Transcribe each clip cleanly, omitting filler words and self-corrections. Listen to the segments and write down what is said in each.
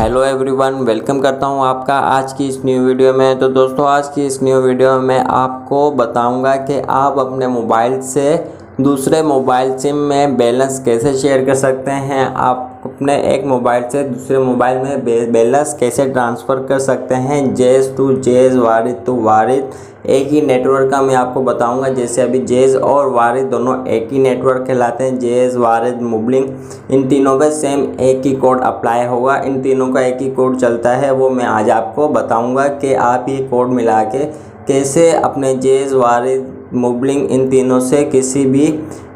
Hello everyone, welcome करता हूं आपका आज की इस न्यू वीडियो में। तो दोस्तों, आज की इस न्यू वीडियो में मैं आपको बताऊंगा कि आप अपने मोबाइल से दूसरे मोबाइल सिम में बैलेंस कैसे शेयर कर सकते हैं। आप अपने एक मोबाइल से दूसरे मोबाइल में बैलेंस कैसे ट्रांसफ़र कर सकते हैं, जेज टू जेज, वारिद टू वारिद। एक ही नेटवर्क का मैं आपको बताऊंगा। जैसे अभी जेज और वारिद दोनों एक ही नेटवर्क कहलाते हैं। जेज, वारिद, मुबलिंग, इन तीनों पे सेम एक ही कोड अप्लाई होगा। इन तीनों का एक ही कोड चलता है, वो मैं आज आपको बताऊंगा कि आप ये कोड मिला के कैसे अपने जेज, वारिद, मुबलिंग इन तीनों से किसी भी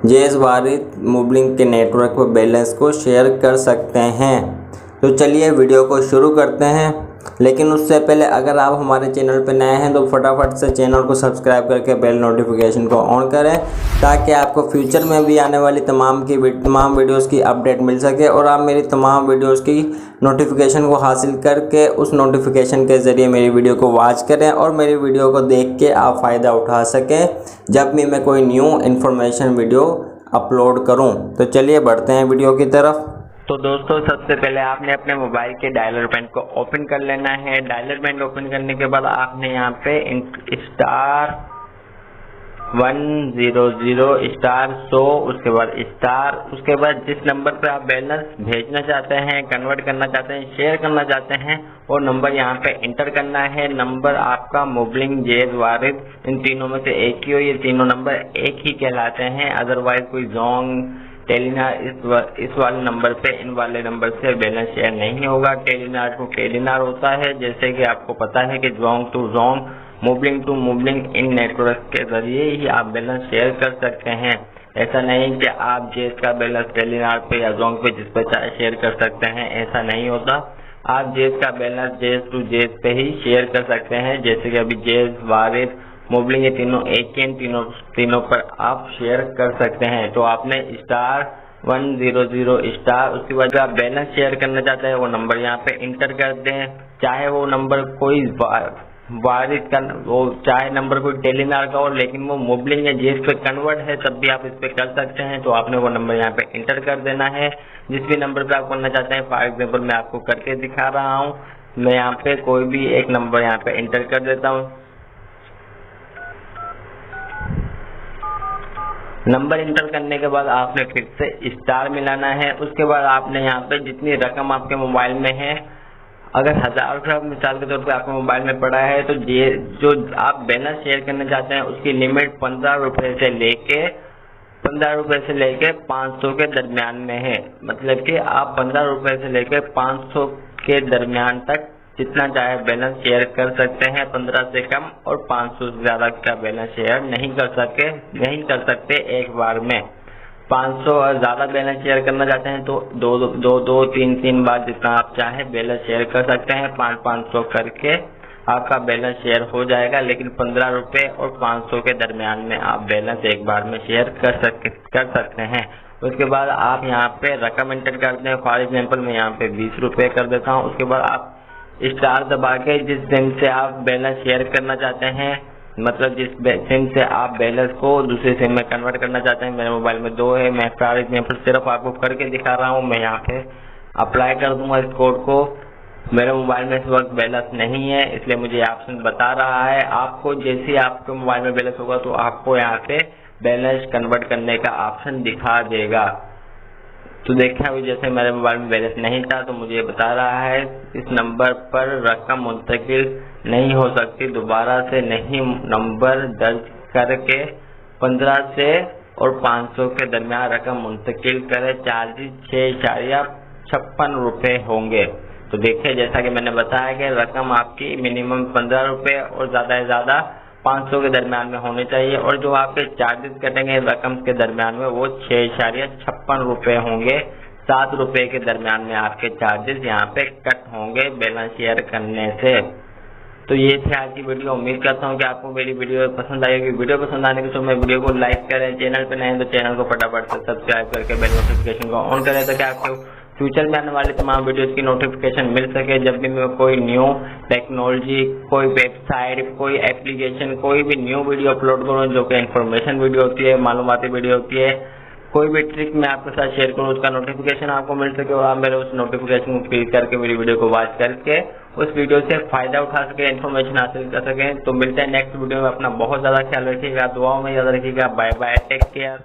जेज, वारिद, मुबलिंग के नेटवर्क पर बैलेंस को शेयर कर सकते हैं। तो चलिए वीडियो को शुरू करते हैं। लेकिन उससे पहले अगर आप हमारे चैनल पर नए हैं तो फटाफट से चैनल को सब्सक्राइब करके बेल नोटिफिकेशन को ऑन करें, ताकि आपको फ्यूचर में भी आने वाली तमाम वीडियोस की अपडेट मिल सके और आप मेरी तमाम वीडियोस की नोटिफिकेशन को हासिल करके उस नोटिफिकेशन के ज़रिए मेरी वीडियो को वॉच करें और मेरी वीडियो को देख के आप फ़ायदा उठा सकें जब भी मैं कोई न्यू इन्फॉर्मेशन वीडियो अपलोड करूँ। तो चलिए बढ़ते हैं वीडियो की तरफ। तो दोस्तों, सबसे पहले आपने अपने मोबाइल के डायलर पैड को ओपन कर लेना है। डायलर पैड ओपन करने के बाद आपने यहाँ पे *100*100, उसके बाद जिस नंबर पे आप बैलेंस भेजना चाहते हैं, कन्वर्ट करना चाहते हैं, शेयर करना चाहते हैं, वो नंबर यहाँ पे इंटर करना है। नंबर आपका मुबलिंग, जेज, वारिद इन तीनों में से एक ही हो। ये तीनों नंबर एक ही कहलाते हैं। अदरवाइज कोई जोंग, टेलीनार इस वाले नंबर पे इन वाले नंबर से बैलेंस शेयर नहीं होगा। टेलीनार टू टेलीनार होता है, जैसे कि आपको पता है कि जोंग टू जोंग, मुबलिंग टू मुबलिंग, इन नेटवर्क के जरिए ही आप बैलेंस शेयर कर सकते हैं। ऐसा नहीं कि आप जेज का बैलेंस टेलीनार पे या जोंग पे जिस पे चाहे शेयर कर सकते हैं, ऐसा नहीं होता। आप जेज का बैलेंस जेज टू जेज पे ही शेयर कर सकते हैं। जैसे कि अभी जेज, वारिद, मुबलिंग ये तीनों एक के तीनों पर आप शेयर कर सकते हैं। तो आपने *100*, उसके बाद जो आप बैलेंस शेयर करना चाहते हैं वो नंबर यहाँ पे इंटर कर दें। चाहे वो नंबर कोई वारिद का वो, चाहे नंबर कोई टेलीनार का हो, लेकिन वो मुबलिंग या जेज पे कन्वर्ट है, तब भी आप इस पे कर सकते हैं। तो आपने वो नंबर यहाँ पे इंटर कर देना है जिस भी नंबर पे आप करना चाहते हैं। फॉर एग्जाम्पल मैं आपको करके दिखा रहा हूँ। मैं यहाँ पे कोई भी एक नंबर यहाँ पे इंटर कर देता हूँ। नंबर इंटर करने के बाद आपने फिर से स्टार मिलाना है। उसके बाद आपने यहाँ पे जितनी रकम आपके मोबाइल में है, अगर 1000 रुपये मिसाल के तौर पे आपके मोबाइल में पड़ा है, तो जो आप बैलेंस शेयर करना चाहते हैं उसकी लिमिट 15 रुपये से लेके 500 के दरमियान में है। मतलब कि आप 15 रुपये से लेके 500 के दरमियान तक जितना चाहे बैलेंस शेयर कर सकते हैं। 15 से कम और 500 से ज़्यादा का बैलेंस शेयर नहीं कर सकते एक बार में। 500 और ज़्यादा बैलेंस शेयर करना चाहते हैं तो दो तीन बार जितना आप चाहे बैलेंस शेयर कर सकते हैं। 500 करके आपका बैलेंस शेयर हो जाएगा। लेकिन 15 रुपये और 500 के दरमियान में आप बैलेंस एक बार में शेयर कर सकते हैं। उसके बाद आप यहाँ पे रकम एंटर करते हैं। फॉर एग्जाम्पल मैं यहाँ पे 20 रुपये कर देता हूँ। उसके बाद आप स्टार दबा के जिस सिम से आप बैलेंस शेयर करना चाहते हैं, मतलब जिस सिम से आप बैलेंस को दूसरे सिम में कन्वर्ट करना चाहते हैं, मेरे मोबाइल में 2 है, मैं फॉर एग्जाम्पल सिर्फ आपको करके दिखा रहा हूँ। मैं यहाँ पे अप्लाई कर दूंगा इस कोड को। मेरे मोबाइल में इस वक्त बैलेंस नहीं है, इसलिए मुझे ऑप्शन बता रहा है। आपको जैसे आपके मोबाइल में बैलेंस होगा तो आपको यहाँ पे बैलेंस कन्वर्ट करने का ऑप्शन दिखा देगा। तो देखें, अभी जैसे मेरे मोबाइल में बैलेंस नहीं था तो मुझे बता रहा है इस नंबर पर रकम मुंतकिल नहीं हो सकती। दोबारा से नहीं नंबर दर्ज करके 15 से और 500 के दरमियान रकम मुंतकिल करें। चार्जेस 6.56 रुपये होंगे। तो देखिए, जैसा कि मैंने बताया कि रकम आपकी मिनिमम 15 रुपये और ज़्यादा से ज़्यादा 500 के दरमियान में होने चाहिए। और जो आपके चार्जेस कटेंगे रकम के दरमियान में वो 6.56 रुपये होंगे। 7 रुपये के दरमियान में आपके चार्जेस यहाँ पे कट होंगे बैलेंस शेयर करने से। तो ये थे आज की वीडियो। उम्मीद करता हूँ कि आपको मेरी वीडियो पसंद आएगी। वीडियो पसंद आने के तो मैं वीडियो को लाइक करें, चैनल पे नए हैं तो चैनल को फटाफट से सब्सक्राइब करके बेल नोटिफिकेशन को ऑन करें, ताकि आपको फ्यूचर में आने वाले तमाम वीडियोस की नोटिफिकेशन मिल सके। जब भी मैं कोई न्यू टेक्नोलॉजी, कोई वेबसाइट, कोई एप्लीकेशन, कोई भी न्यू वीडियो अपलोड करूँ जो कि इन्फॉर्मेशन वीडियो होती है, मालूमाती वीडियो होती है, कोई भी ट्रिक मैं आपके साथ शेयर करूँ उसका नोटिफिकेशन आपको मिल सके और आप मेरे उस नोटिफिकेशन को क्लिक करके मेरी वीडियो को वॉच करके उस वीडियो से फायदा उठा सके, इन्फॉर्मेशन हासिल कर सकें। तो मिलते हैं नेक्स्ट वीडियो में। अपना बहुत ज़्यादा ख्याल रखिएगा, दुआओं में याद रखिएगा। Bye bye, take care.